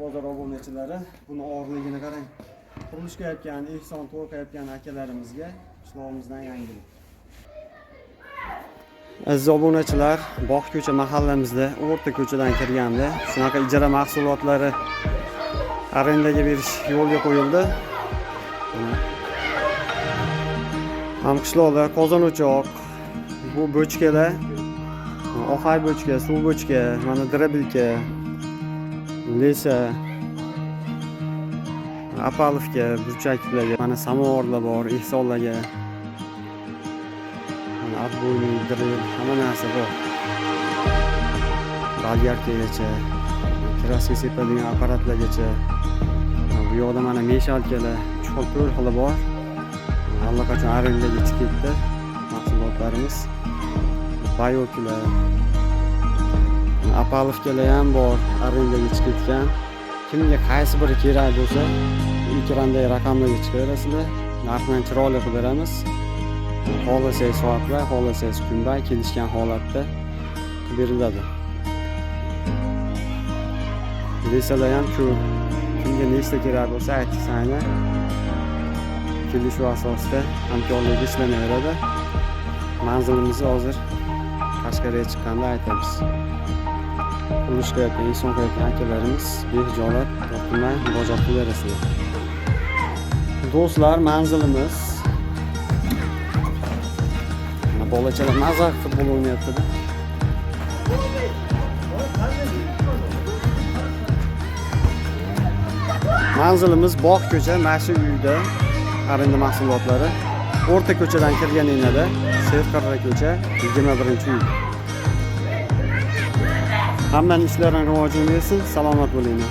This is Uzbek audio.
bozor obunachilari. Buni og'irligini qarang. Qurilish qilayotgan, ehson to'g'ri qilayotgan akalarimizga qishlog'imizdan yangilik. Aziz obunachilar, Bog' ko'cha mahallamizda o'rta ko'chadan kirganda shunaqa ijara mahsulotlari arendaga berish yo'lga qo'yildi. Hamqishloqlar qozon o'choq, bu bochkalar, oqay bochka, suv bochka, mana drabilka, lesa, apalovka, burchaklarga, mana samovarlar bor, ehsonlarga. Mana atbo'yli, drill, hamma narsa bor. Balyarkagacha, kraska sepadigan apparatlargacha. Bu yoqda mana meshalkalar, 3 xil 4 xil bor. Allaqachon arendaga chiqib ketdi mahsulotlarimiz. Bayoklar, apalovkalar ham bor, arendaga chiqib ketgan. Kimga qaysi biri kerak bo'lsa, ekrandagi raqamlarga chiqarasizlar. Narxni chiroyli qilib beramiz. Xohlasangiz soatlar, xohlasangiz kunbay kelishgan holatda qilib beriladi. Lesalar ham ko'p. Kimga nechta kerak bo'lsa aytsangiz, kelishuv asosida hamkorlik ishlanaveradi. Manzilimizni hozir Qashqarga chiqqanda aytamiz. Qurilish qilayotgan, ehson qilayotgan akalarimiz behijolat, tortinmay murojaat qilaverasizlar. Do'stlar, manzilimiz bolachalar mazza futbol o'ynayapti. Manzilimiz Bog' ko'cha, mana shu uyda arenda mahsulotlari. O'rta ko'chadan kirganingizda Serqirra ko'cha 21-uy. Hammaning ishlarini rivojini bersin, salomat bo'linglar.